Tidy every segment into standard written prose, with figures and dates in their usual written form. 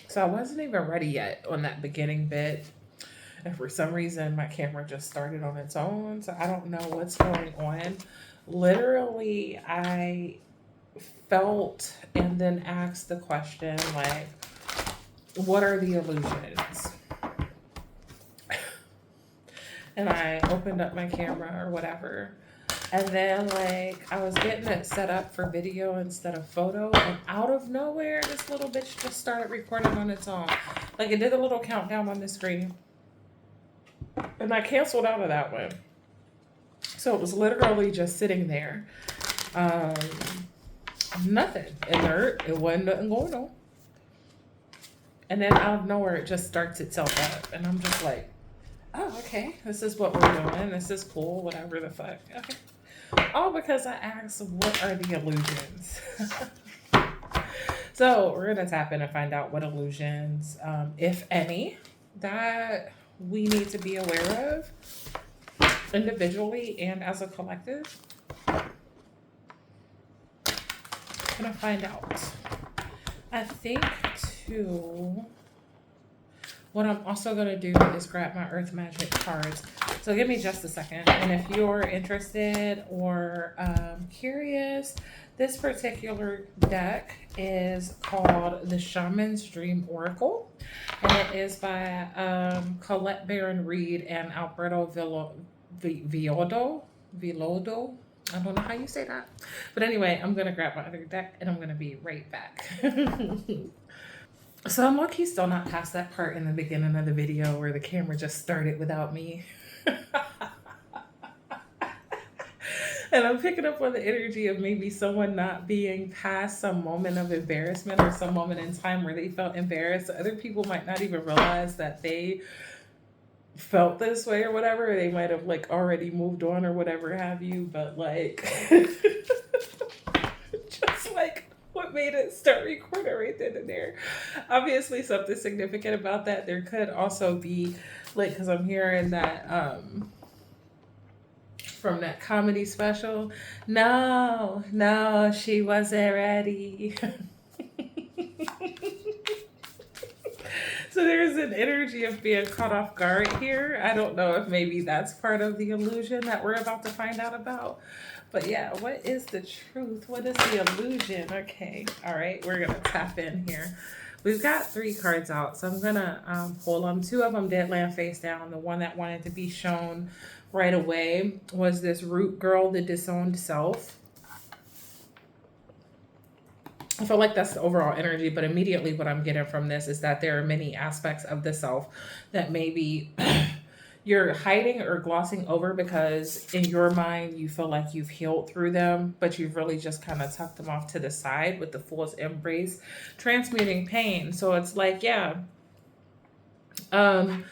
So I wasn't even ready yet on that beginning bit. And for some reason, my camera just started on its own. So I don't know what's going on. Literally, I felt and then asked the question, like, what are the illusions? And I opened up my camera or whatever. And then, like, I was getting it set up for video instead of photo. And out of nowhere, this little bitch just started recording on its own. Like, it did a little countdown on the screen. And I canceled out of that one. So it was literally just sitting there. Um, Nothing inert. It wasn't nothing going on. And then out of nowhere, it just starts itself up. And I'm just like, oh, okay. This is what we're doing. This is cool. Whatever the fuck. Okay. All because I asked, what are the illusions? So we're going to tap in and find out what illusions, if any, that we need to be aware of individually and as a collective. I'm going to find out. I think, too, what I'm also going to do is grab my Earth Magic cards. So give me just a second. And if you're interested or curious, this particular deck is called the Shaman's Dream Oracle. And it is by Colette Baron Reed and Alberto Villodo. I don't know how you say that. But anyway, I'm going to grab my other deck and I'm going to be right back. So I'm lucky still not past that part in the beginning of the video where the camera just started without me. And I'm picking up on the energy of maybe someone not being past some moment of embarrassment or some moment in time where they felt embarrassed. Other people might not even realize that they felt this way or whatever. They might have like already moved on or whatever have you, but like just like what made it start recording right then and there. Obviously something significant about that. There could also be like, because I'm hearing that from that comedy special, no, no, she wasn't ready. So there's an energy of being caught off guard here. I don't know if maybe that's part of the illusion that we're about to find out about. But yeah, what is the truth? What is the illusion? Okay, all right, we're gonna tap in here. We've got three cards out, so I'm gonna pull them. Two of them did land face down. The one that wanted to be shown right away was this root girl, the disowned self. I feel like that's the overall energy, but immediately what I'm getting from this is that there are many aspects of the self that maybe you're hiding or glossing over because in your mind you feel like you've healed through them, but you've really just kind of tucked them off to the side with the fullest embrace, transmuting pain. So it's like, yeah, um,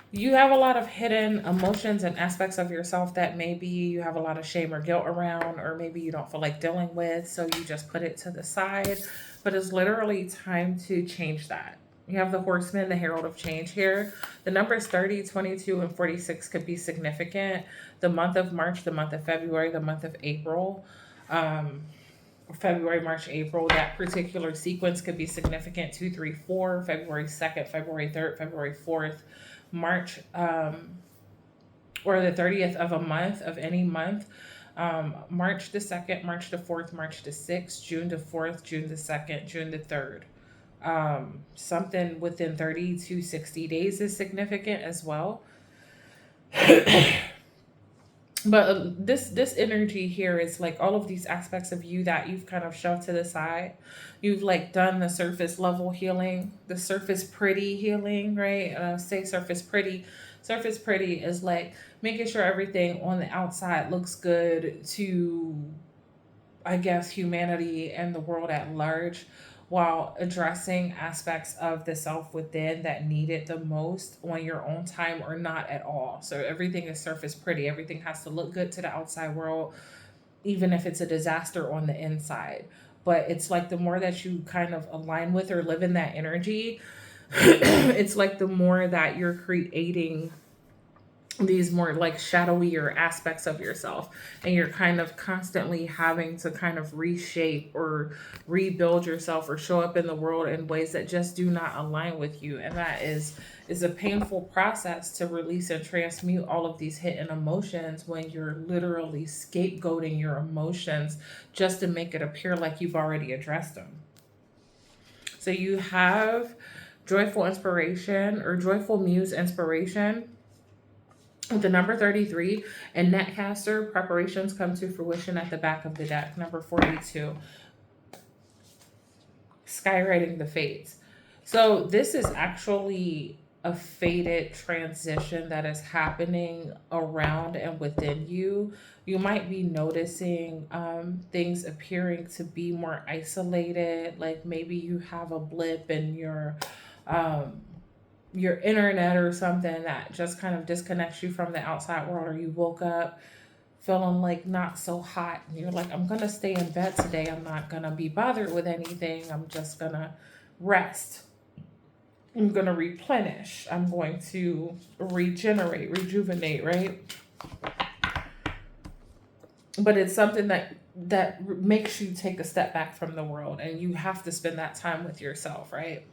you have a lot of hidden emotions and aspects of yourself that maybe you have a lot of shame or guilt around, or maybe you don't feel like dealing with, so you just put it to the side. But it's literally time to change that. You have the horseman, the herald of change here. The numbers 30, 22, and 46 could be significant. The month of March, the month of February, the month of April. Um, February, March, April, that particular sequence could be significant. 2, 3, 4, February 2nd, February 3rd, February 4th, March, or the 30th of a month, of any month. March the 2nd, March the 4th, March the 6th, June the 4th, June the 2nd, June the 3rd. Something within 30 to 60 days is significant as well. But this energy here is like all of these aspects of you that you've kind of shoved to the side. You've like done the surface level healing, the surface pretty healing, right? Say surface pretty. Surface pretty is like making sure everything on the outside looks good to, I guess, humanity and the world at large, while addressing aspects of the self within that need it the most on your own time or not at all. So everything is surface pretty. Everything has to look good to the outside world, even if it's a disaster on the inside. But it's like the more that you kind of align with or live in that energy, it's like the more that you're creating these more like shadowier aspects of yourself, and you're kind of constantly having to kind of reshape or rebuild yourself or show up in the world in ways that just do not align with you. And that is a painful process to release and transmute all of these hidden emotions when you're literally scapegoating your emotions just to make it appear like you've already addressed them. So you have joyful inspiration or joyful muse inspiration with the number 33, and netcaster preparations come to fruition at the back of the deck. Number 42, skywriting the fates. So this is actually a fated transition that is happening around and within you. You might be noticing things appearing to be more isolated, like maybe you have a blip in um, your internet or something that just kind of disconnects you from the outside world, or you woke up feeling like not so hot and you're like, I'm gonna stay in bed today, I'm not gonna be bothered with anything, I'm just gonna rest, I'm gonna replenish, I'm going to regenerate, rejuvenate, right? But it's something that makes you take a step back from the world, and you have to spend that time with yourself, right?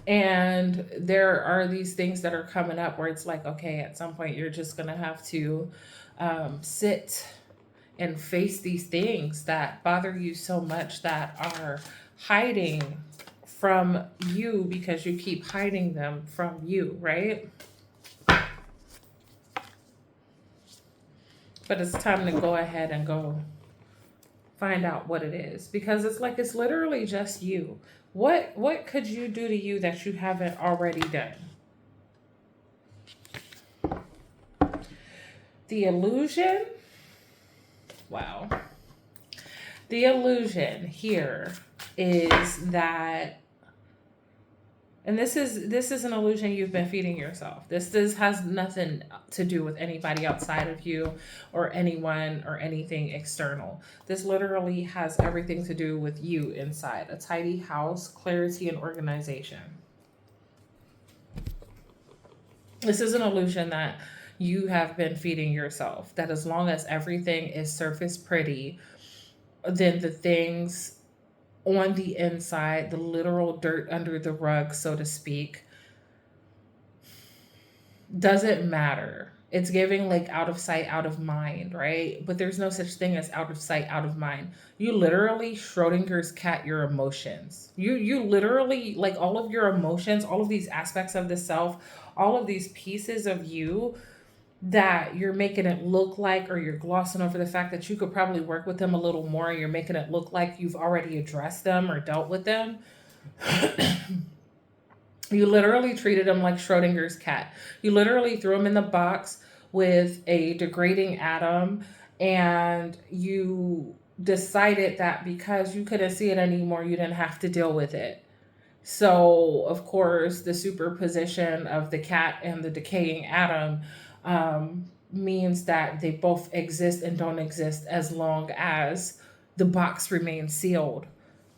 And there are these things that are coming up where it's like, okay, at some point you're just going to have to sit and face these things that bother you so much, that are hiding from you because you keep hiding them from you, right? But it's time to go ahead and go find out what it is, because it's like it's literally just you. What could you do to you that you haven't already done? The illusion. Wow. The illusion here is that, and this is an illusion you've been feeding yourself. This has nothing to do with anybody outside of you or anyone or anything external. This literally has everything to do with you inside. A tidy house, clarity, and organization. This is an illusion that you have been feeding yourself, that as long as everything is surface pretty, then the things on the inside, the literal dirt under the rug, so to speak, doesn't matter. It's giving like out of sight, out of mind, right? But there's no such thing as out of sight, out of mind. You literally Schrodinger's cat your emotions. You literally, like, all of your emotions, all of these aspects of the self, all of these pieces of you that you're making it look like, or you're glossing over the fact that you could probably work with them a little more, you're making it look like you've already addressed them or dealt with them. You literally treated them like Schrodinger's cat. You literally threw them in the box with a degrading atom, and you decided that because you couldn't see it anymore, you didn't have to deal with it. So, of course, the superposition of the cat and the decaying atom means that they both exist and don't exist as long as the box remains sealed.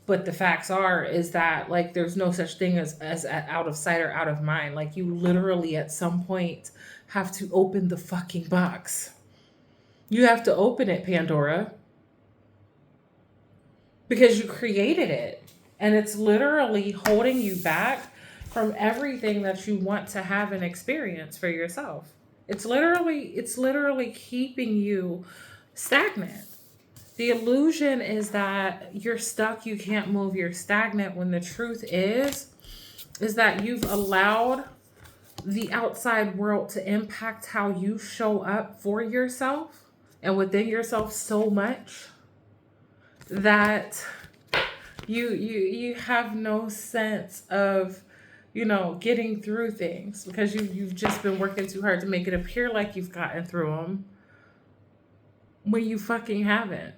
But the facts are is that, like, there's no such thing as out of sight or out of mind. Like, you literally at some point have to open the fucking box. You have to open it, Pandora, because you created it, and it's literally holding you back from everything that you want to have and experience for yourself. It's literally keeping you stagnant. The illusion is that you're stuck, you can't move, you're stagnant, when the truth is that you've allowed the outside world to impact how you show up for yourself and within yourself so much that you have no sense of, getting through things, because you've just been working too hard to make it appear like you've gotten through them when you fucking haven't.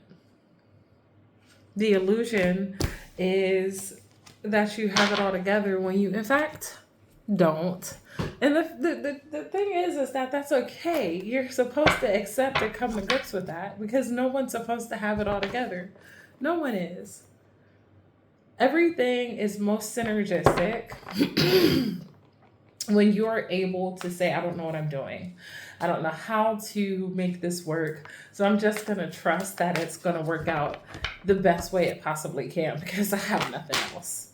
The illusion is that you have it all together when you, in fact, don't. And the thing is that that's okay. You're supposed to accept and come to grips with that, because no one's supposed to have it all together. No one is. Everything is most synergistic when you're able to say, I don't know what I'm doing, I don't know how to make this work, so I'm just going to trust that it's going to work out the best way it possibly can because I have nothing else.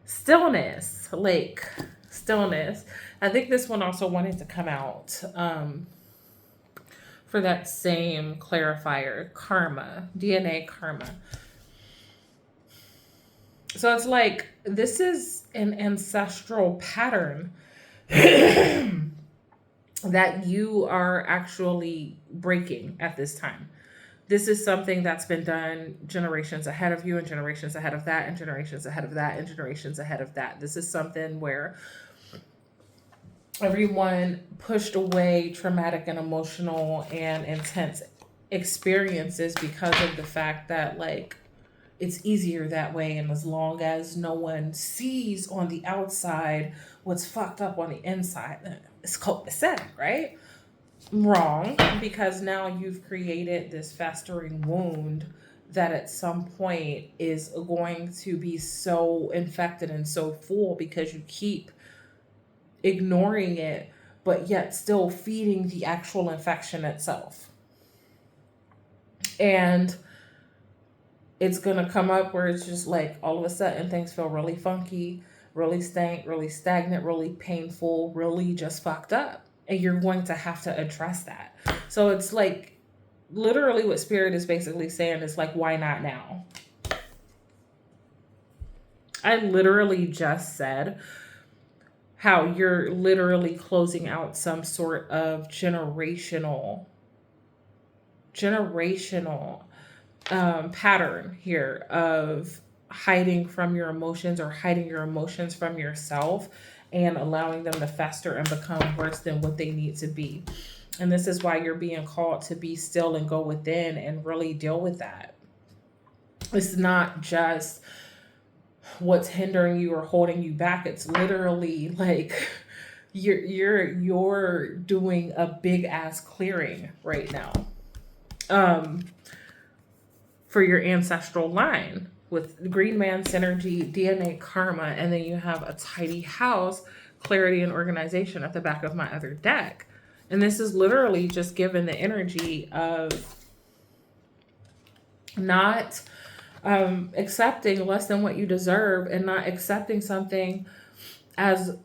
Stillness, like stillness. I think this one also wanted to come out for that same clarifier, karma, DNA karma. So it's like this is an ancestral pattern that you are actually breaking at this time. This is something that's been done generations ahead of you, and generations ahead of that, and generations ahead of that, and generations ahead of that. This is something where everyone pushed away traumatic and emotional and intense experiences because of the fact that, like, it's easier that way. And as long as no one sees on the outside what's fucked up on the inside, it's copacetic, right? Wrong, because now you've created this festering wound that at some point is going to be so infected and so full because you keep ignoring it, but yet still feeding the actual infection itself. And it's going to come up where it's just like all of a sudden things feel really funky, really stank, really stagnant, really painful, really just fucked up. And you're going to have to address that. So it's like literally what Spirit is basically saying is like, why not now? I literally just said how you're literally closing out some sort of generational pattern here of hiding from your emotions or hiding your emotions from yourself and allowing them to fester and become worse than what they need to be. And this is why you're being called to be still and go within and really deal with that. It's not just what's hindering you or holding you back. It's literally like you're doing a big ass clearing right now. For your ancestral line with Green Man Synergy, DNA Karma, and then you have a tidy house, clarity and organization at the back of my other deck. And this is literally just given the energy of not accepting less than what you deserve and not accepting something as,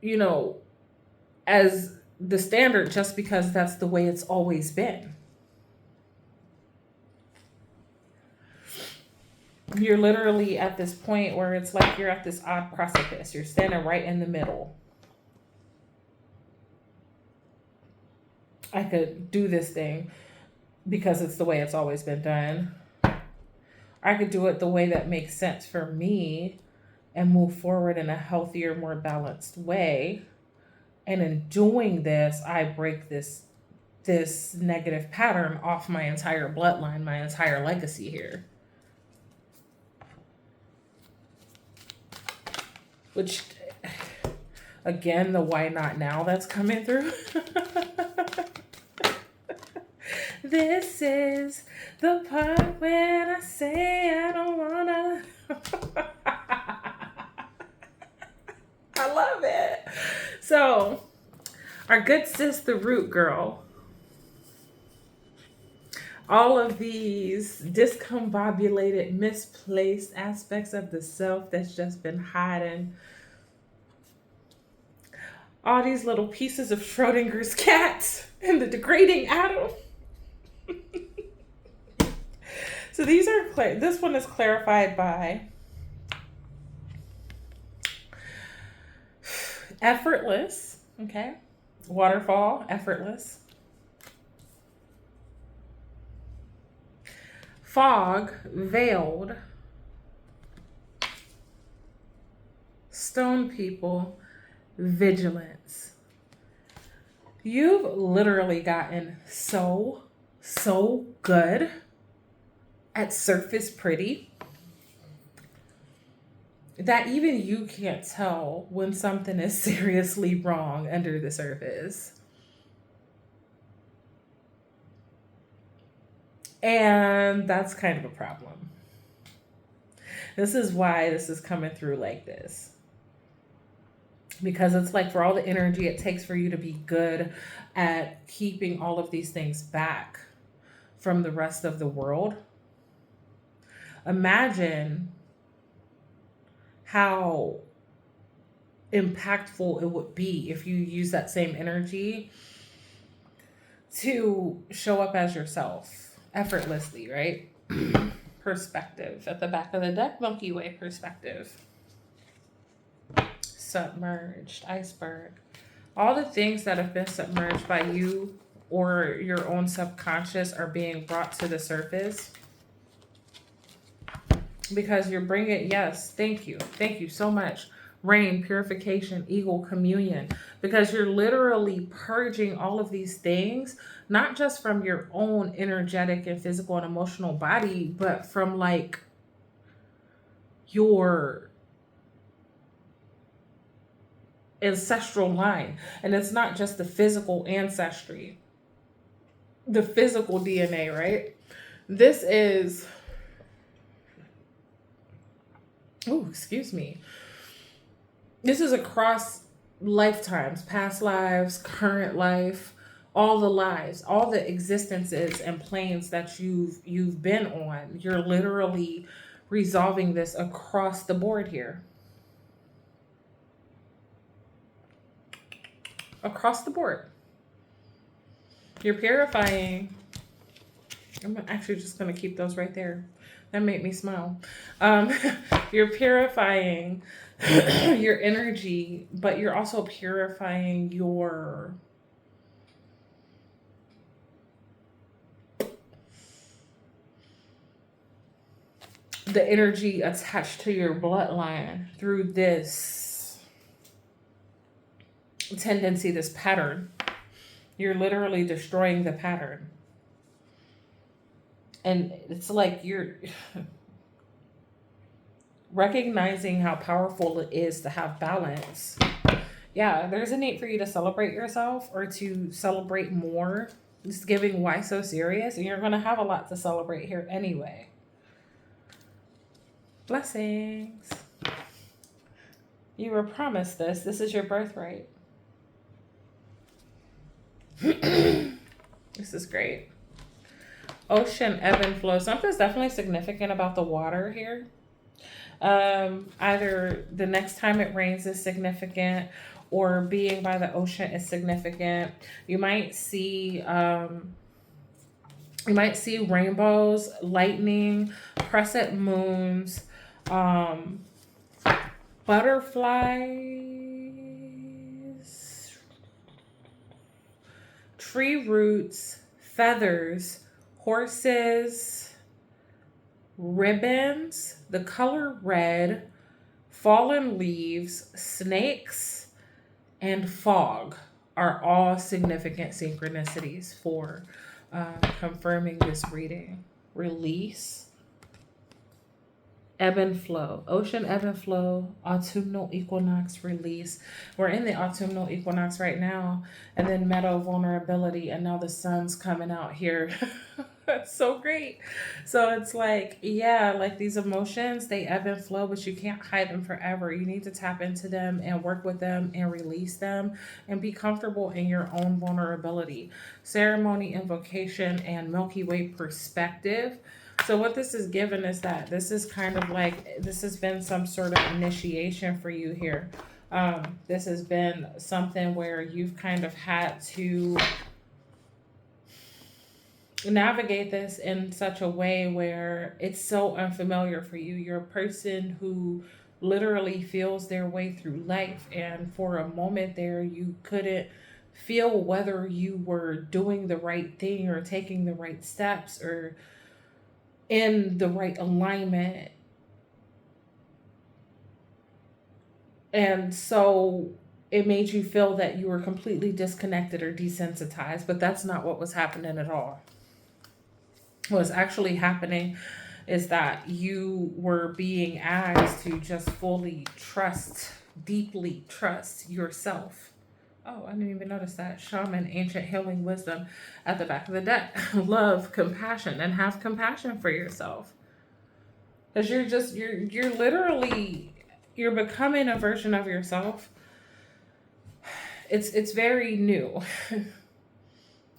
you know, as the standard just because that's the way it's always been. You're literally at this point where it's like you're at this odd precipice. You're standing right in the middle. I could do this thing because it's the way it's always been done. I could do it the way that makes sense for me and move forward in a healthier, more balanced way. And in doing this, I break this negative pattern off my entire bloodline, my entire legacy here. Which, again, the why not now that's coming through. This is the part when I say I don't wanna. I love it. So, our good sis, the root girl, all of these discombobulated, misplaced aspects of the self that's just been hiding, all these little pieces of Schrodinger's cat and the degrading atom. So these are this one is clarified by effortless, okay? Waterfall, effortless. Fog, veiled. Stone people, vigilance. You've literally gotten so good at surface pretty that even you can't tell when something is seriously wrong under the surface. And that's kind of a problem. This is why this is coming through like this. Because it's like for all the energy it takes for you to be good at keeping all of these things back from the rest of the world. Imagine how impactful it would be if you use that same energy to show up as yourself effortlessly, right? Perspective at the back of the deck, Milky Way perspective. Submerged, iceberg. All the things that have been submerged by you or your own subconscious are being brought to the surface because you're bringing, yes, thank you so much. Rain, purification, eagle, communion, because you're literally purging all of these things, not just from your own energetic and physical and emotional body, but from like your ancestral line. And it's not just the physical ancestry, the physical DNA, right? This is, oh, excuse me. This is across lifetimes, past lives, current life, all the lives, all the existences and planes that you've been on. You're literally resolving this across the board here. Across the board. You're purifying. I'm actually just going to keep those right there. That made me smile. You're purifying your energy, but you're also purifying the energy attached to your bloodline through this tendency, this pattern. You're literally destroying the pattern. And it's like you're recognizing how powerful it is to have balance. Yeah, there's a need for you to celebrate yourself or to celebrate more. Just giving why so serious, and you're going to have a lot to celebrate here anyway. Blessings. You were promised this. This is your birthright. This is great. Ocean, ebb and flow. Something's definitely significant about the water here. Either the next time it rains is significant, or being by the ocean is significant. You might see rainbows, lightning, crescent moons, butterflies, tree roots, feathers, horses, ribbons, the color red, fallen leaves, snakes, and fog are all significant synchronicities for confirming this reading. Release, ebb and flow, ocean, ebb and flow, autumnal equinox, release. We're in the autumnal equinox right now, and then meadow, vulnerability, and now the sun's coming out here. That's so great. So it's like, yeah, like these emotions, they ebb and flow, but you can't hide them forever. You need to tap into them and work with them and release them and be comfortable in your own vulnerability. Ceremony, invocation, and Milky Way perspective. So what this is given is that this is kind of like, this has been some sort of initiation for you here. This has been something where you've kind of had to navigate this in such a way where it's so unfamiliar for you. You're a person who literally feels their way through life, and for a moment there you couldn't feel whether you were doing the right thing or taking the right steps or in the right alignment. And so it made you feel that you were completely disconnected or desensitized, but that's not what was happening at all. What's actually happening is that you were being asked to just fully trust, deeply trust yourself. Oh, I didn't even notice that. Shaman, ancient healing wisdom at the back of the deck. Love, compassion, and have compassion for yourself. Because you're literally, you're becoming a version of yourself. It's very new.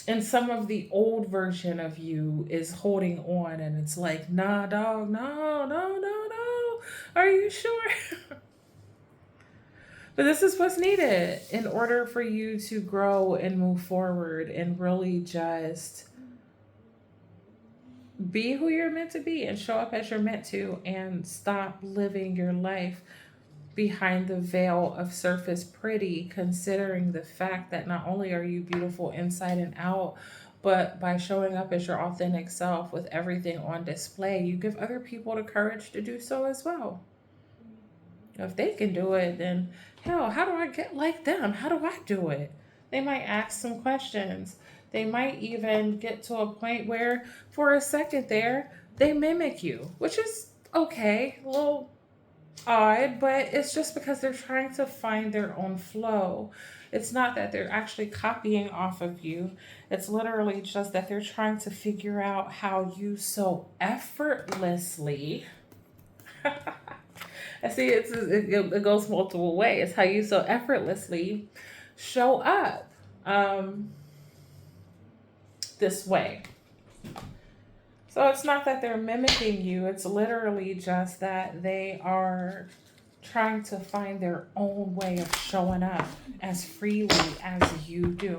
And some of the old version of you is holding on, and it's like, nah, dog, no, no, no, no. Are you sure? But this is what's needed in order for you to grow and move forward and really just be who you're meant to be and show up as you're meant to, and stop living your life behind the veil of surface pretty, considering the fact that not only are you beautiful inside and out, but by showing up as your authentic self with everything on display, you give other people the courage to do so as well. If they can do it, then hell, how do I get like them? How do I do it? They might ask some questions. They might even get to a point where, for a second there, they mimic you, which is okay, a little odd, but it's just because they're trying to find their own flow. It's not that they're actually copying off of you. It's literally just that they're trying to figure out how you so effortlessly. I see it goes multiple ways. How you so effortlessly show up this way. So it's not that they're mimicking you, it's literally just that they are trying to find their own way of showing up as freely as you do.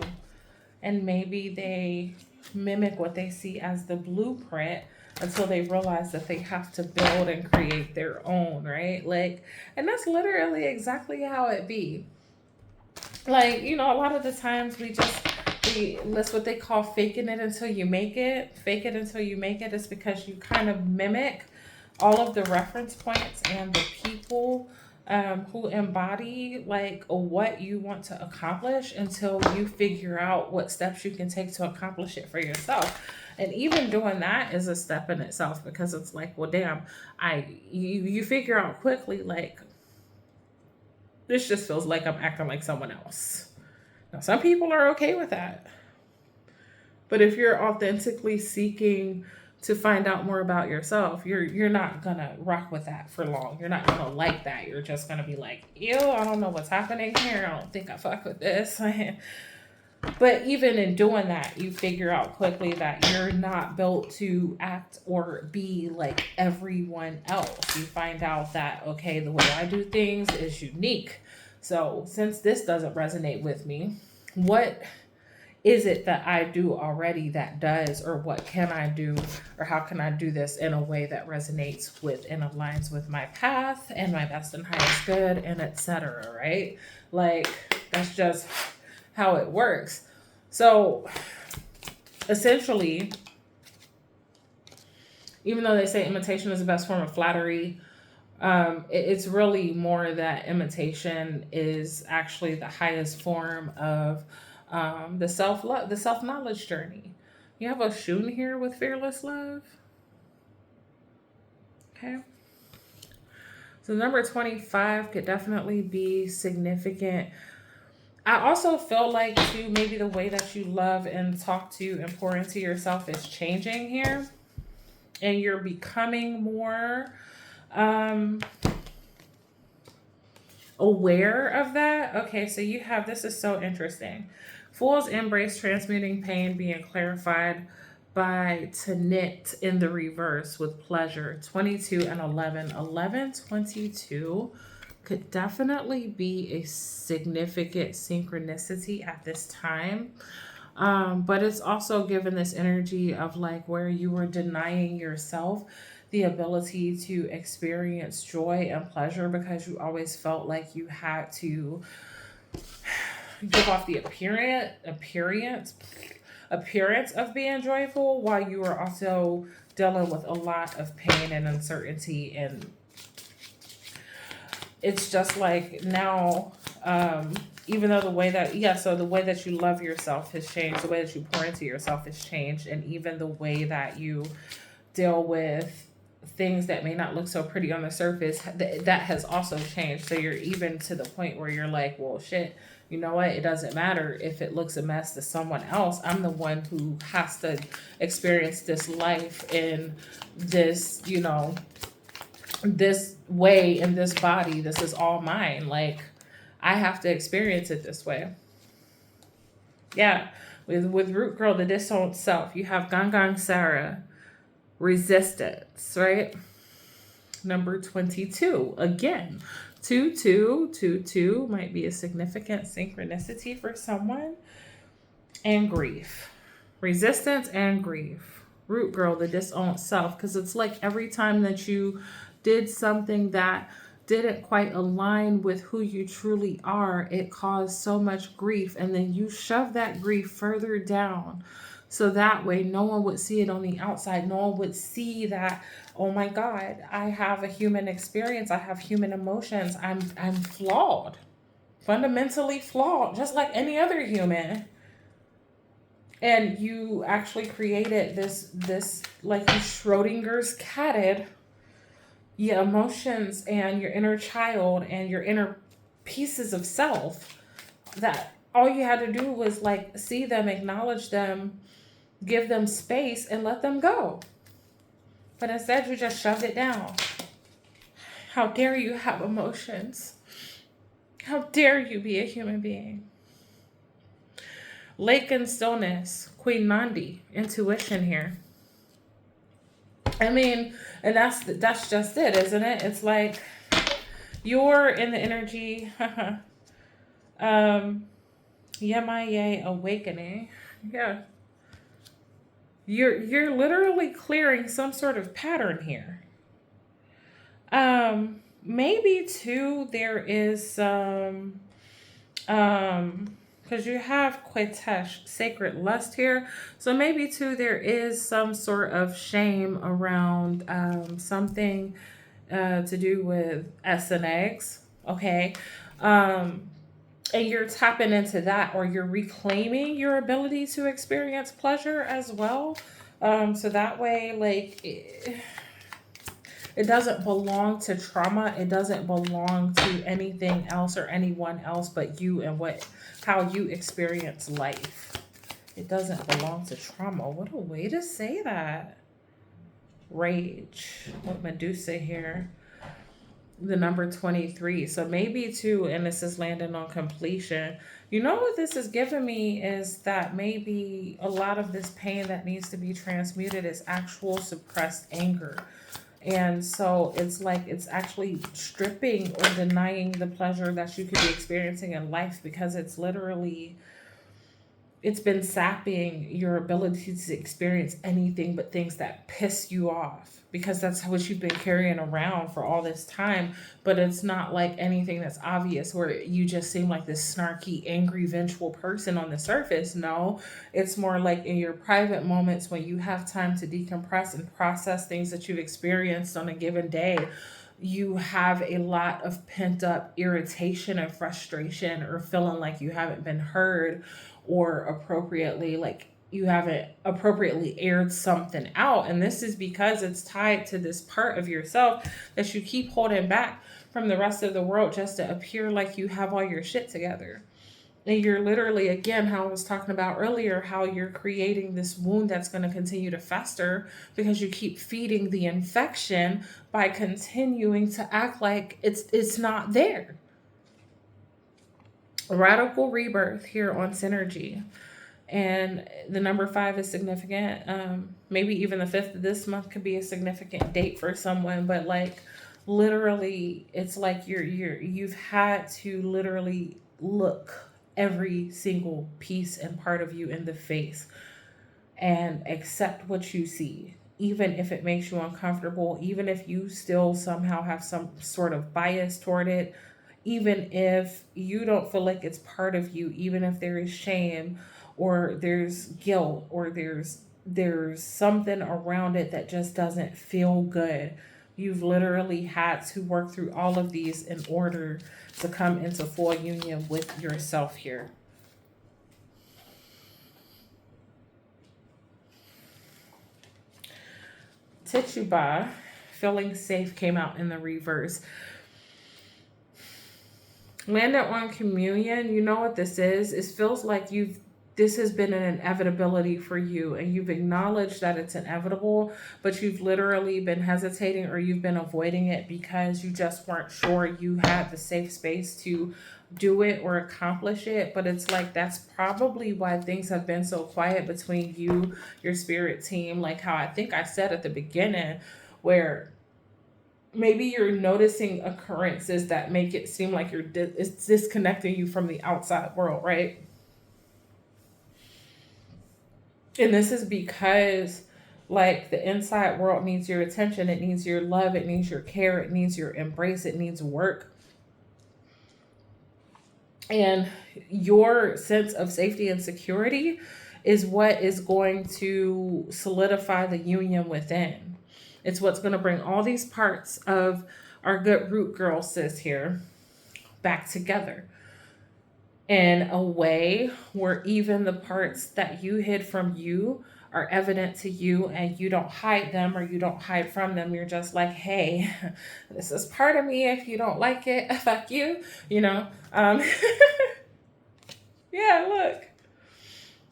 And maybe they mimic what they see as the blueprint until they realize that they have to build and create their own, right? Like, and that's literally exactly how it be. Like, a lot of the times that's what they call faking it until you make it. Fake it until you make it is because you kind of mimic all of the reference points and the people who embody like what you want to accomplish until you figure out what steps you can take to accomplish it for yourself. And even doing that is a step in itself, because it's like, well, damn, you figure out quickly, like, this just feels like I'm acting like someone else. Now, some people are okay with that. But if you're authentically seeking to find out more about yourself, you're not gonna rock with that for long. You're not gonna like that. You're just gonna be like, ew, I don't know what's happening here. I don't think I fuck with this. But even in doing that, you figure out quickly that you're not built to act or be like everyone else. You find out that, okay, the way I do things is unique. So since this doesn't resonate with me, what is it that I do already that does, or what can I do, or how can I do this in a way that resonates with and aligns with my path and my best and highest good, and etc. Right? Like, that's just how it works. So essentially, even though they say imitation is the best form of flattery, it's really more that imitation is actually the highest form of the self knowledge journey. You have a Shun here with fearless love. Okay. So number 25 could definitely be significant. I also feel like too, maybe the way that you love and talk to and pour into yourself is changing here, and you're becoming more aware of that. Okay, so you have, this is so interesting. Fools embrace transmuting pain being clarified by to knit in the reverse with pleasure. 22 and 11. 11, 22 could definitely be a significant synchronicity at this time. But it's also given this energy of like where you were denying yourself the ability to experience joy and pleasure because you always felt like you had to give off the appearance of being joyful while you were also dealing with a lot of pain and uncertainty. And it's just like now, even though the way that the way that you love yourself has changed, the way that you pour into yourself has changed, and even the way that you deal with things that may not look so pretty on the surface, that has also changed. So you're even to the point where you're like, well, shit, you know what? It doesn't matter if it looks a mess to someone else. I'm the one who has to experience this life in this, this way in this body. This is all mine. Like, I have to experience it this way. Yeah. With root girl, the disowned self, you have Gangang Sarah, resistance, right? Number 22. Again, 22 might be a significant synchronicity for someone. And grief. Resistance and grief. Root girl, the disowned self. Because it's like every time that you did something that didn't quite align with who you truly are, it caused so much grief. And then you shove that grief further down. So that way, no one would see it on the outside. No one would see that, oh my God, I have a human experience. I have human emotions. I'm flawed, fundamentally flawed, just like any other human. And you actually created this like you Schrodinger's catted your emotions and your inner child and your inner pieces of self, that all you had to do was like see them, acknowledge them, give them space, and let them go. But instead, you just shoved it down. How dare you have emotions? How dare you be a human being? Lake and stillness, Queen Nandi, intuition here. I mean, and that's just it, isn't it? It's like you're in the energy, Yemaye awakening. Yeah. You're literally clearing some sort of pattern here. Maybe too there is some because you have Quetesh, sacred lust here. So maybe too there is some sort of shame around something to do with S and eggs. Okay. And you're tapping into that, or you're reclaiming your ability to experience pleasure as well. So that way, like, it doesn't belong to trauma. It doesn't belong to anything else or anyone else but you and how you experience life. It doesn't belong to trauma. What a way to say that. Rage. What Medusa here. The number 23. So maybe too, and this is landing on completion. You know what this is giving me is that maybe a lot of this pain that needs to be transmuted is actual suppressed anger. And so it's like it's actually stripping or denying the pleasure that you could be experiencing in life, because it's been sapping your ability to experience anything but things that piss you off, because that's what you've been carrying around for all this time. But it's not like anything that's obvious where you just seem like this snarky, angry, vengeful person on the surface. No, it's more like in your private moments when you have time to decompress and process things that you've experienced on a given day. You have a lot of pent up irritation and frustration, or feeling like you haven't been heard, or appropriately, like you haven't appropriately aired something out. And this is because it's tied to this part of yourself that you keep holding back from the rest of the world just to appear like you have all your shit together. And you're literally, again, how I was talking about earlier, how you're creating this wound that's going to continue to fester because you keep feeding the infection by continuing to act like it's not there. Radical rebirth here on Synergy. And the number 5 is significant. Maybe even the 5th of this month could be a significant date for someone, but like literally it's like you've had to literally look every single piece and part of you in the face and accept what you see, even if it makes you uncomfortable, even if you still somehow have some sort of bias toward it, even if you don't feel like it's part of you, even if there is shame or there's guilt or there's something around it that just doesn't feel good. You've literally had to work through all of these in order to come into full union with yourself here. Tituba, feeling safe, came out in the reverse. Landed on communion, you know what this is? It feels like you've this has been an inevitability for you, and you've acknowledged that it's inevitable, but you've literally been hesitating or you've been avoiding it because you just weren't sure you had the safe space to do it or accomplish it. But it's like that's probably why things have been so quiet between you, your spirit team, like how I think I said at the beginning, where maybe you're noticing occurrences that make it seem like it's disconnecting you from the outside world, right? And this is because, like, the inside world needs your attention, it needs your love, it needs your care, it needs your embrace, it needs work. And your sense of safety and security is what is going to solidify the union within. It's what's going to bring all these parts of our good root girl sis here back together in a way where even the parts that you hid from you are evident to you, and you don't hide them or you don't hide from them. You're just like, hey, this is part of me. If you don't like it, fuck you, you know? Yeah, look.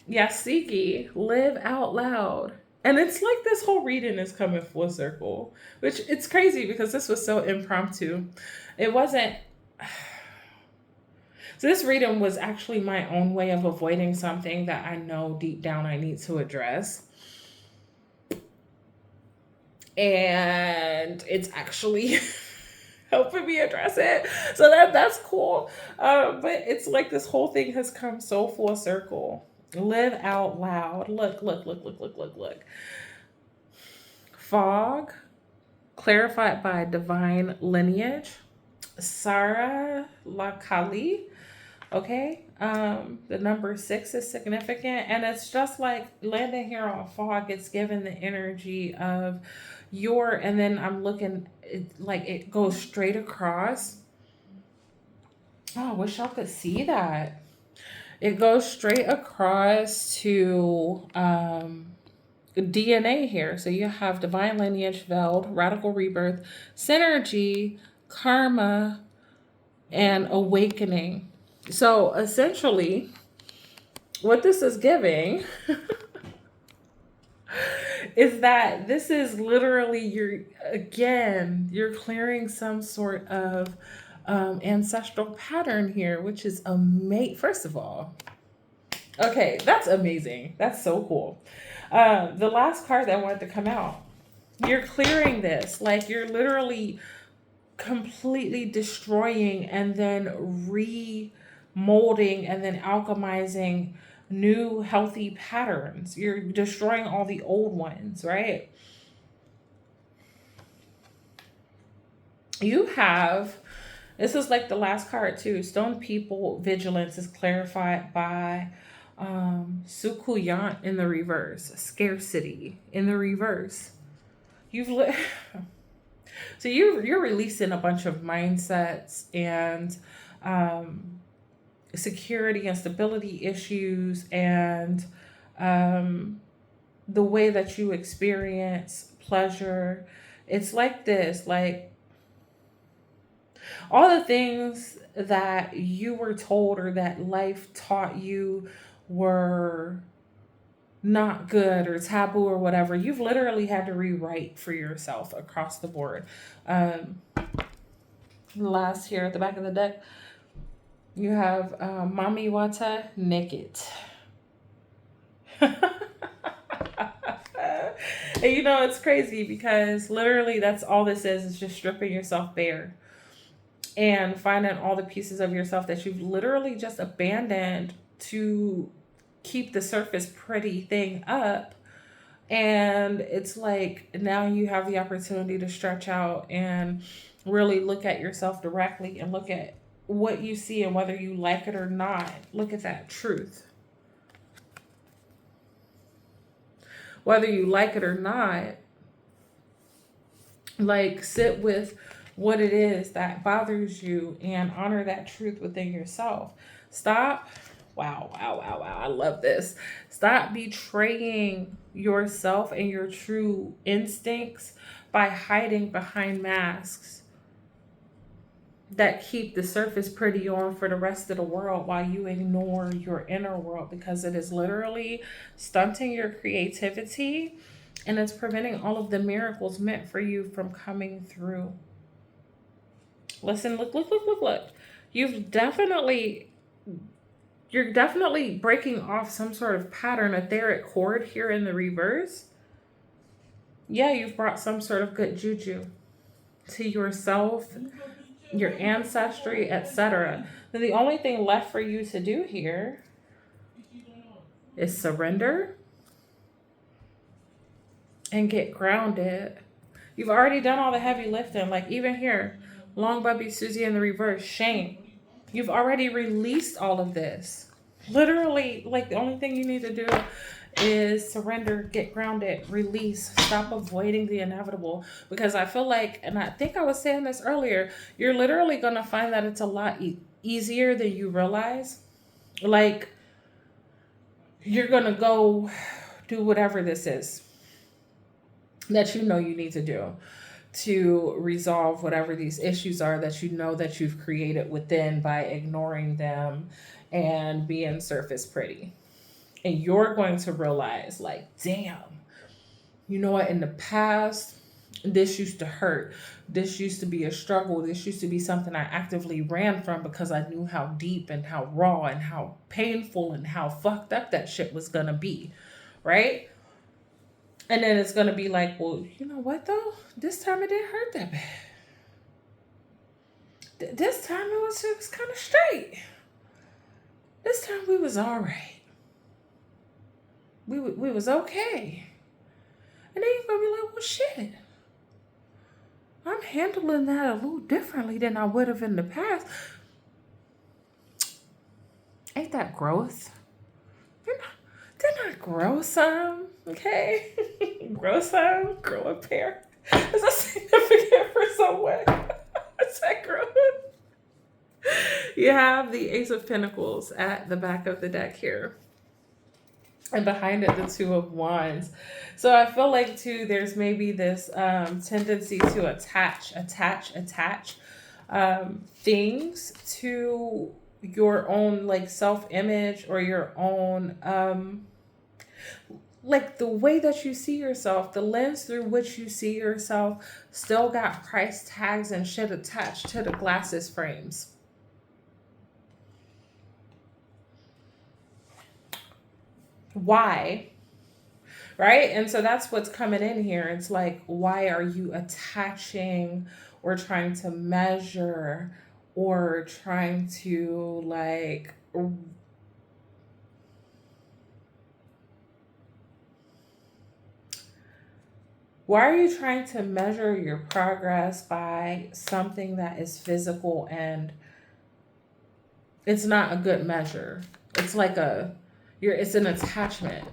Yasiki, live out loud. And it's like this whole reading is coming full circle, which it's crazy because this was so impromptu. It wasn't. So this reading was actually my own way of avoiding something that I know deep down I need to address. And it's actually helping me address it. So that's cool. But it's like this whole thing has come so full circle. Live out loud. Look. Fog, clarified by divine lineage. Sarah Lakali. Okay. The number 6 is significant, and it's just like landing here on fog. It's given the energy of and then I'm looking, like it goes straight across. Oh, I wish y'all could see that. It goes straight across to DNA here. So you have divine lineage, veld, radical rebirth, synergy, karma, and awakening. So essentially, what this is giving is that this is literally you're clearing some sort of ancestral pattern here, which is amazing. First of all, okay, that's amazing. That's so cool. The last card that wanted to come out, you're clearing this, like you're literally completely destroying and then remolding and then alchemizing new healthy patterns. You're destroying all the old ones, right? You have, this is like the last card too. Stone people vigilance is clarified by Sukuyant in the reverse, scarcity in the reverse. So you're releasing a bunch of mindsets and security and stability issues, and the way that you experience pleasure. It's like this, like all the things that you were told or that life taught you were not good or taboo or whatever, you've literally had to rewrite for yourself across the board. Last here at the back of the deck, you have Mami Wata naked. And you know, it's crazy because literally that's all this is just stripping yourself bare and finding all the pieces of yourself that you've literally just abandoned to keep the surface pretty thing up. And it's like now you have the opportunity to stretch out and really look at yourself directly and look at what you see, and whether you like it or not, look at that truth. Whether you like it or not, like sit with what it is that bothers you and honor that truth within yourself. Stop. Wow. I love this. Stop betraying yourself and your true instincts by hiding behind masks. that keep the surface pretty on for the rest of the world while you ignore your inner world, because it is literally stunting your creativity and it's preventing all of the miracles meant for you from coming through. Listen, look. You've definitely you're definitely breaking off some sort of pattern, etheric cord here in the reverse. Yeah, you've brought some sort of good juju to yourself, your ancestry, etc. Then the only thing left for you to do here is surrender and get grounded. You've already done all the heavy lifting, like even here, Long Bubby Susie in the reverse, shame. You've already released all of this. Literally, like the only thing you need to do is surrender, get grounded, release, stop avoiding the inevitable. Because I feel like, and I think I was saying this earlier, you're literally going to find that it's a lot easier than you realize. Like, you're going to go do whatever this is that you know you need to do to resolve whatever these issues are that you know that you've created within by ignoring them and being surface pretty. And you're going to realize, like, damn, you know what, in the past, this used to hurt. This used to be a struggle. This used to be something I actively ran from because I knew how deep and how raw and how painful and how fucked up that shit was going to be. Right? And then it's going to be like, well, you know what, though? This time it didn't hurt that bad. This time it was kind of straight. This time we was all right. We was okay. And then you're going to be like, well, shit. I'm handling that a little differently than I would have in the past. Ain't that growth? Didn't I grow some? Okay? Grow some? Grow a pair? Is that significant for someone? Is that growth? You have the Ace of Pentacles at the back of the deck here. And behind it, the Two of Wands. So I feel like, too, there's maybe this tendency to attach things to your own, like, self-image or your own, like, the way that you see yourself, the lens through which you see yourself still got price tags and shit attached to the glasses frames. Why? Right? And so that's what's coming in here. It's like, why are you attaching or trying to measure or trying to, like, why are you trying to measure your progress by something that is physical and it's not a good measure? It's like it's an attachment.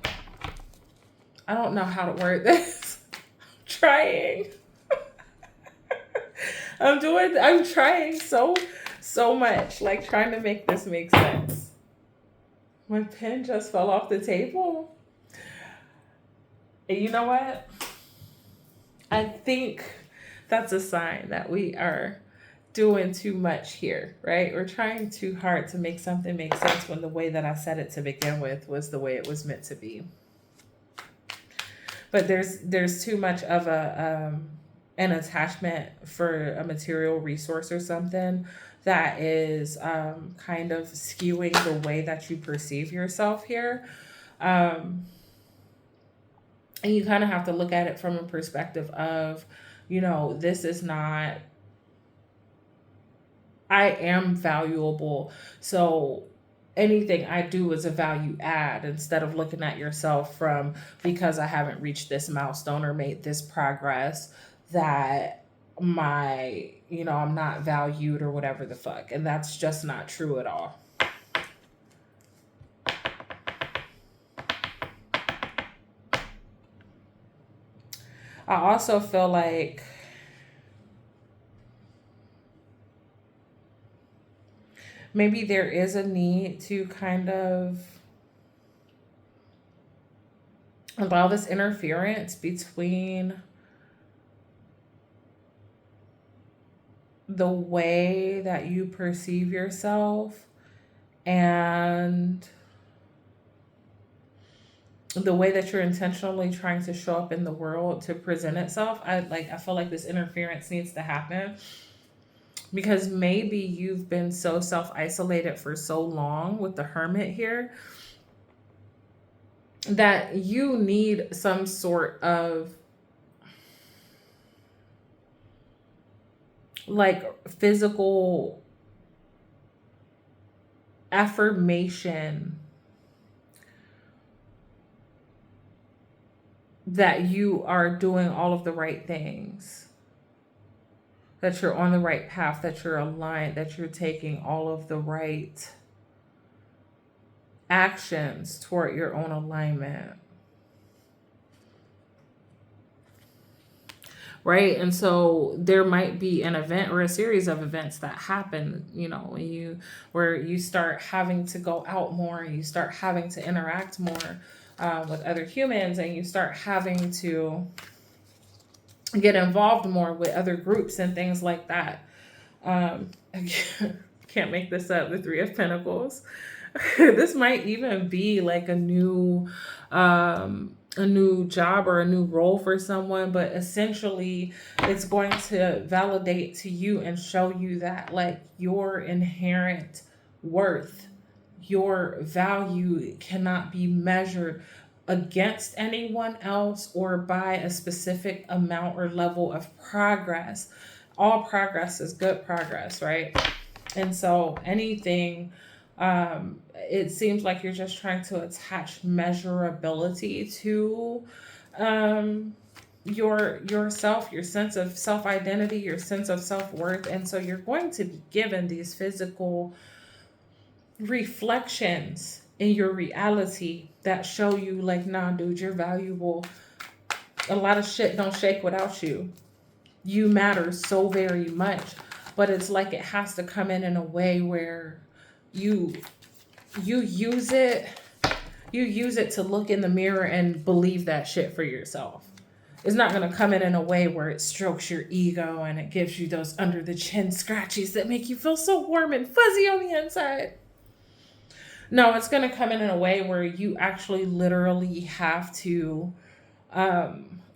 I don't know how to word this. I'm trying. I'm trying so much, like, trying to make this make sense. My pen just fell off the table. And you know what? I think that's a sign that we are doing too much here, right? We're trying too hard to make something make sense when the way that I said it to begin with was the way it was meant to be. But there's too much of an attachment for a material resource or something that is kind of skewing the way that you perceive yourself here. And you kind of have to look at it from a perspective of, this is not, I am valuable. So anything I do is a value add, instead of looking at yourself from, because I haven't reached this milestone or made this progress, that I'm not valued or whatever the fuck. And that's just not true at all. I also feel like maybe there is a need to kind of allow this interference between the way that you perceive yourself and the way that you're intentionally trying to show up in the world to present itself. I feel like this interference needs to happen because maybe you've been so self-isolated for so long with the hermit here that you need some sort of like physical affirmation that you are doing all of the right things, that you're on the right path, that you're aligned, that you're taking all of the right actions toward your own alignment. Right. And so there might be an event or a series of events that happen, where you start having to go out more, you start having to interact more with other humans, and you start having to get involved more with other groups and things like that. I can't make this up. The Three of Pentacles. This might even be like a new job or a new role for someone, but essentially it's going to validate to you and show you that like your inherent worth, your value cannot be measured against anyone else or by a specific amount or level of progress. All progress is good progress, right? And so anything, it seems like you're just trying to attach measurability to yourself, your sense of self-identity, your sense of self-worth. And so you're going to be given these physical reflections in your reality that show you like, nah, dude, you're valuable. A lot of shit don't shake without you. You matter so very much. But it's like it has to come in a way where you use it to look in the mirror and believe that shit for yourself. It's not going to come in a way where it strokes your ego and it gives you those under the chin scratchies that make you feel so warm and fuzzy on the inside. No, it's going to come in a way where you actually literally have to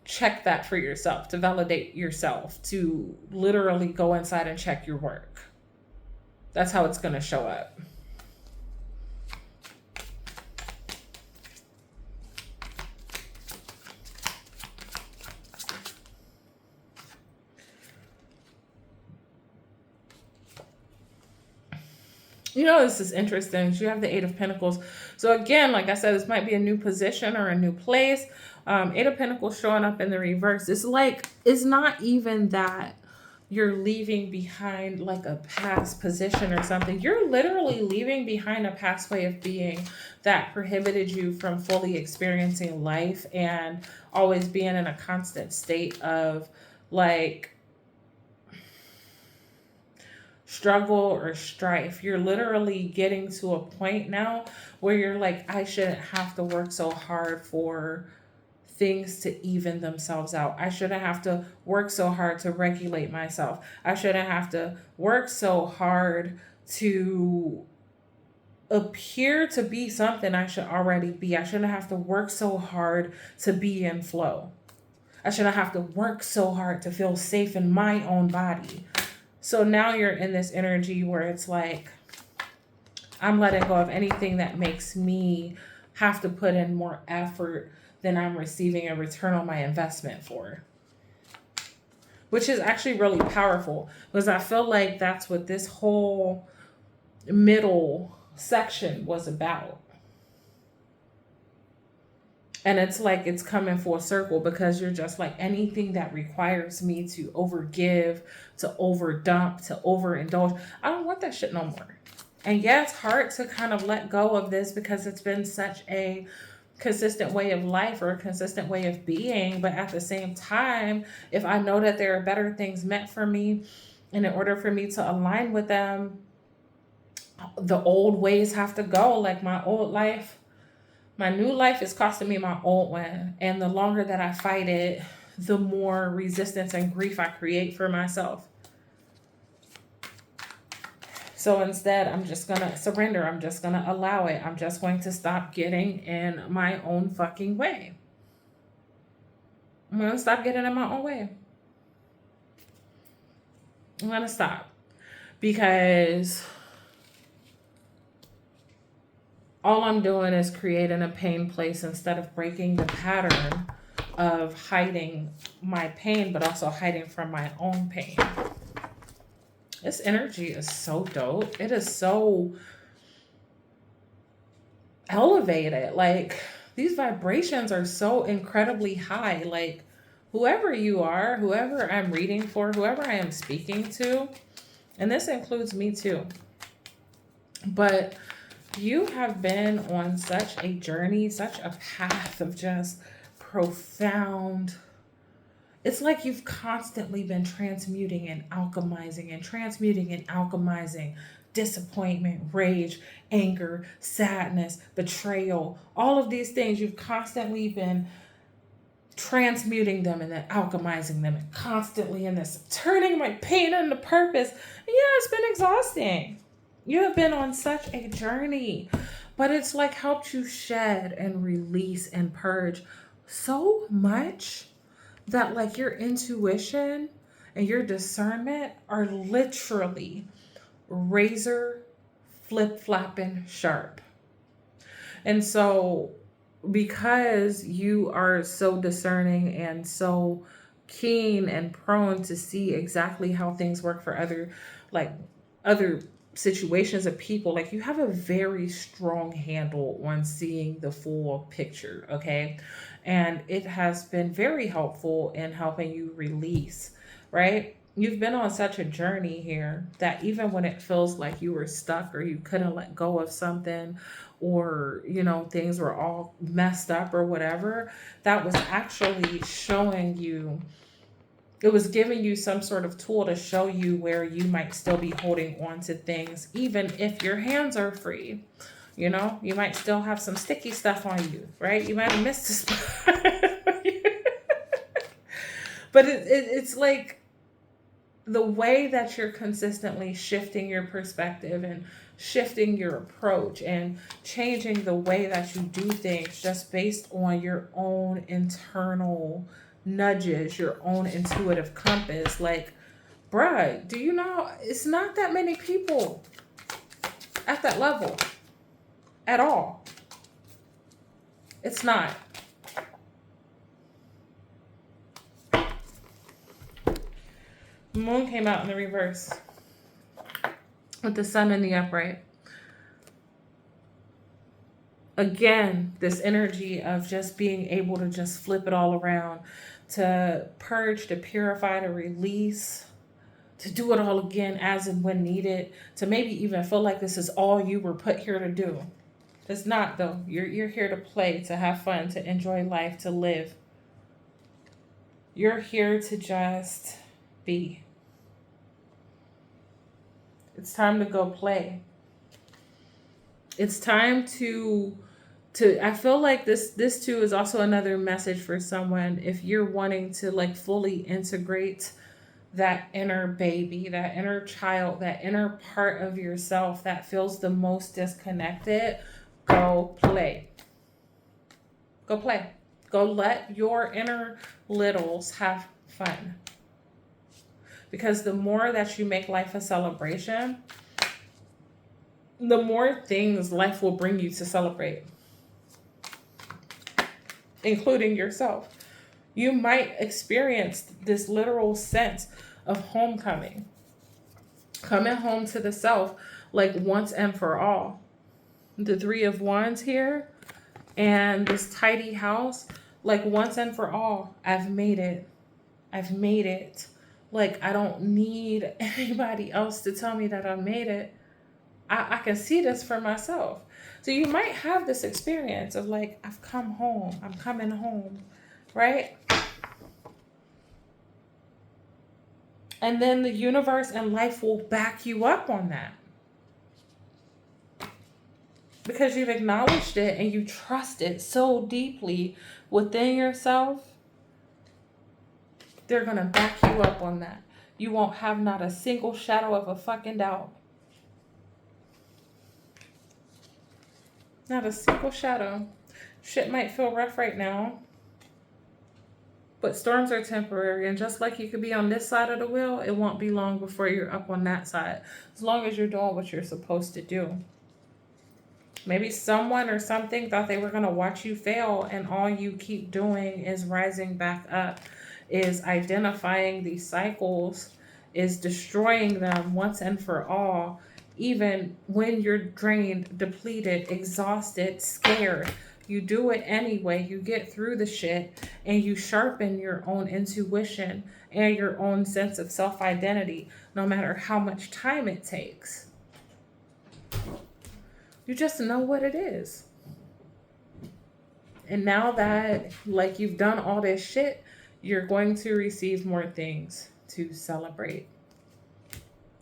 check that for yourself, to validate yourself, to literally go inside and check your work. That's how it's going to show up. This is interesting. You have the Eight of Pentacles. So again, like I said, this might be a new position or a new place. Eight of Pentacles showing up in the reverse. It's not even that you're leaving behind like a past position or something. You're literally leaving behind a past way of being that prohibited you from fully experiencing life and always being in a constant state of like struggle or strife. You're literally getting to a point now where you're like, I shouldn't have to work so hard for things to even themselves out. I shouldn't have to work so hard to regulate myself. I shouldn't have to work so hard to appear to be something I should already be. I shouldn't have to work so hard to be in flow. I shouldn't have to work so hard to feel safe in my own body. So now you're in this energy where it's like, I'm letting go of anything that makes me have to put in more effort than I'm receiving a return on my investment for. Which is actually really powerful because I feel like that's what this whole middle section was about. And it's like it's coming full circle because you're just like, anything that requires me to overgive, to overdump, to overindulge, I don't want that shit no more. And yeah, it's hard to kind of let go of this because it's been such a consistent way of life or a consistent way of being. But at the same time, if I know that there are better things meant for me, and in order for me to align with them, the old ways have to go. Like my old life, my new life is costing me my old one. And the longer that I fight it, the more resistance and grief I create for myself. So instead, I'm just going to surrender. I'm just going to allow it. I'm just going to stop getting in my own fucking way. I'm going to stop getting in my own way. I'm going to stop. Because all I'm doing is creating a pain place instead of breaking the pattern of hiding my pain, but also hiding from my own pain. This energy is so dope. It is so elevated. Like, these vibrations are so incredibly high. Like, whoever you are, whoever I'm reading for, whoever I am speaking to, and this includes me too, but you have been on such a journey, such a path of just profound. It's like you've constantly been transmuting and alchemizing disappointment, rage, anger, sadness, betrayal, all of these things. You've constantly been transmuting them and then alchemizing them, and constantly in this turning my pain into purpose. And yeah, it's been exhausting. You have been on such a journey, but it's like helped you shed and release and purge so much that like your intuition and your discernment are literally razor flip flapping sharp. And so because you are so discerning and so keen and prone to see exactly how things work for other situations of people, like you have a very strong handle on seeing the full picture, okay? And it has been very helpful in helping you release, right? You've been on such a journey here that even when it feels like you were stuck or you couldn't let go of something, or things were all messed up or whatever, that was actually showing you, it was giving you some sort of tool to show you where you might still be holding on to things, even if your hands are free. You might still have some sticky stuff on you, right? You might have missed a spot. But it's like the way that you're consistently shifting your perspective and shifting your approach and changing the way that you do things just based on your own internal nudges, your own intuitive compass. Like, bruh, do you know it's not that many people at that level at all? It's not. Moon came out in the reverse with the sun in the upright. Again, this energy of just being able to just flip it all around, to purge, to purify, to release, to do it all again as and when needed, to maybe even feel like this is all you were put here to do. It's not, though. You're here to play, to have fun, to enjoy life, to live. You're here to just be. It's time to go play. It's time to I feel like this too is also another message for someone. If you're wanting to like fully integrate that inner baby, that inner child, that inner part of yourself that feels the most disconnected, go play. Go play. Go let your inner littles have fun. Because the more that you make life a celebration, the more things life will bring you to celebrate, including yourself. You might experience this literal sense of homecoming, coming home to the self, like once and for all. The Three of Wands here and this tidy house, like once and for all, I've made it. I've made it. Like, I don't need anybody else to tell me that I made it. I can see this for myself. So you might have this experience of like, I've come home. I'm coming home, right? And then the universe and life will back you up on that. Because you've acknowledged it and you trust it so deeply within yourself. They're going to back you up on that. You won't have not a single shadow of a fucking doubt. Not a single shadow. Shit might feel rough right now, but storms are temporary. And just like you could be on this side of the wheel, it won't be long before you're up on that side. As long as you're doing what you're supposed to do. Maybe someone or something thought they were going to watch you fail, and all you keep doing is rising back up, is identifying these cycles, is destroying them once and for all, even when you're drained, depleted, exhausted, scared. You do it anyway. You get through the shit and you sharpen your own intuition and your own sense of self identity, no matter how much time it takes. You just know what it is. And now that like you've done all this shit, you're going to receive more things to celebrate.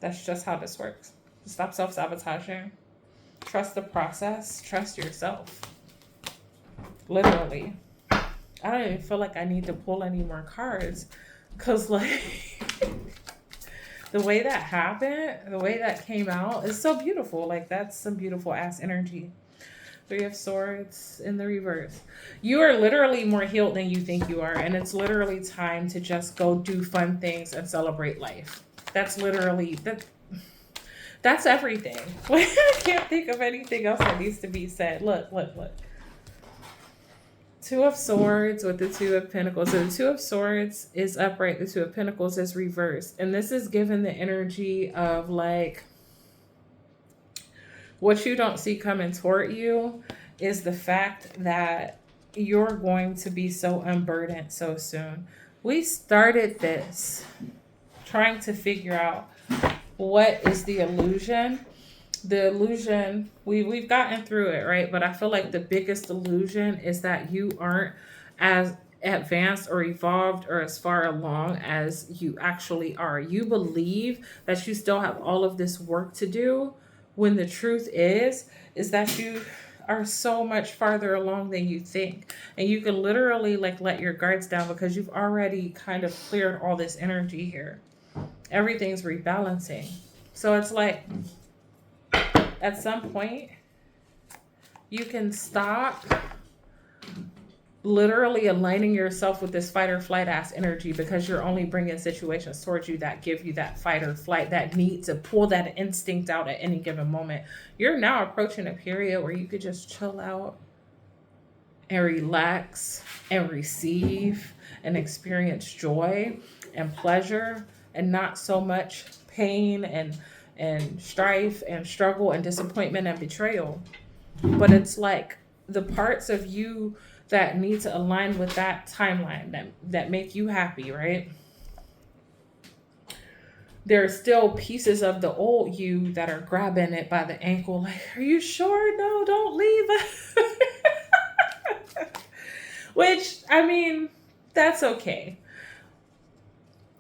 That's just how this works. Stop self-sabotaging. Trust the process. Trust yourself. Literally. I don't even feel like I need to pull any more cards. Because like the way that happened, the way that came out is so beautiful. Like that's some beautiful ass energy. 3 of Swords in the reverse. You are literally more healed than you think you are. And it's literally time to just go do fun things and celebrate life. That's literally, that's everything. I can't think of anything else that needs to be said. Look. 2 of Swords with the 2 of Pentacles. So the 2 of Swords is upright. The 2 of Pentacles is reversed. And this is given the energy of like, what you don't see coming toward you is the fact that you're going to be so unburdened so soon. We started this trying to figure out what is the illusion. The illusion, we've gotten through it, right? But I feel like the biggest illusion is that you aren't as advanced or evolved or as far along as you actually are. You believe that you still have all of this work to do, when the truth is that you are so much farther along than you think. And you can literally like let your guards down because you've already kind of cleared all this energy here. Everything's rebalancing. So it's like, at some point, you can stop literally aligning yourself with this fight or flight ass energy because you're only bringing situations towards you that give you that fight or flight, that need to pull that instinct out at any given moment. You're now approaching a period where you could just chill out and relax and receive and experience joy and pleasure and not so much pain and strife and struggle and disappointment and betrayal. But it's like the parts of you that need to align with that timeline that make you happy, right? There are still pieces of the old you that are grabbing it by the ankle, like, are you sure? No, don't leave us. Which, I mean, that's okay.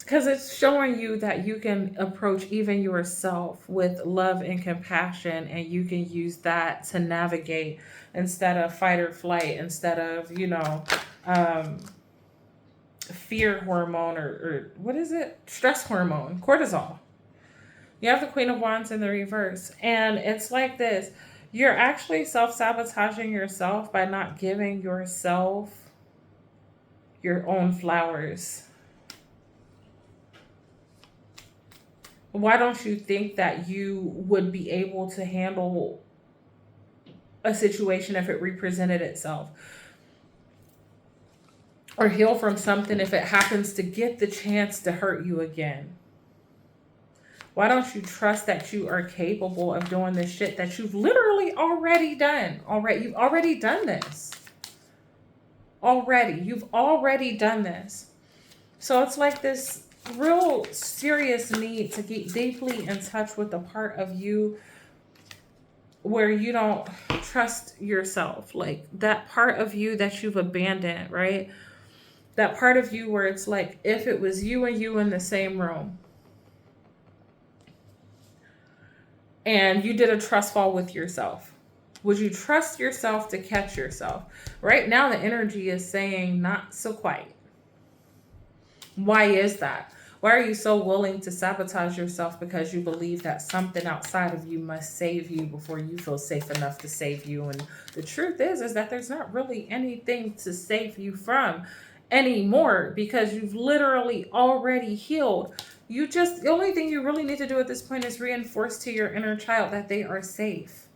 Because it's showing you that you can approach even yourself with love and compassion, and you can use that to navigate instead of fight or flight, instead of, fear hormone or what is it? Stress hormone, cortisol. You have the Queen of Wands in the reverse. And it's like this. You're actually self-sabotaging yourself by not giving yourself your own flowers. Why don't you think that you would be able to handle a situation if it represented itself? Or heal from something if it happens to get the chance to hurt you again? Why don't you trust that you are capable of doing this shit that you've literally already done? You've already done this. You've already done this. So it's like this real serious need to get deeply in touch with the part of you where you don't trust yourself. Like that part of you that you've abandoned, right? That part of you where it's like, if it was you and you in the same room and you did a trust fall with yourself, would you trust yourself to catch yourself? Right now, the energy is saying not so quite. Why is that? Why are you so willing to sabotage yourself because you believe that something outside of you must save you before you feel safe enough to save you? And the truth is that there's not really anything to save you from anymore, because you've literally already healed. The only thing you really need to do at this point is reinforce to your inner child that they are safe,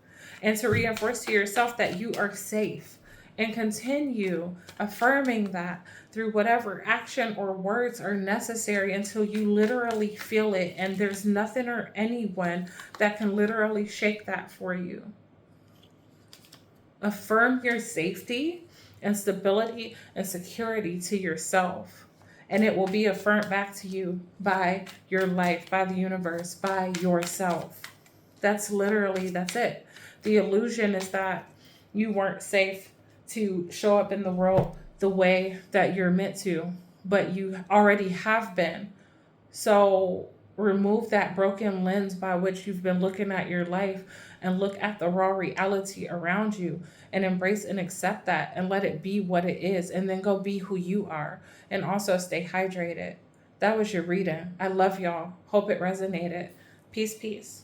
and to reinforce to yourself that you are safe, and continue affirming that through whatever action or words are necessary until you literally feel it. And there's nothing or anyone that can literally shake that for you. Affirm your safety and stability and security to yourself, and it will be affirmed back to you by your life, by the universe, by yourself. That's it. The illusion is that you weren't safe to show up in the world the way that you're meant to, but you already have been. So remove that broken lens by which you've been looking at your life, and look at the raw reality around you, and embrace and accept that, and let it be what it is, and then go be who you are. And also stay hydrated. That was your reading. I love y'all. Hope it resonated. Peace, peace.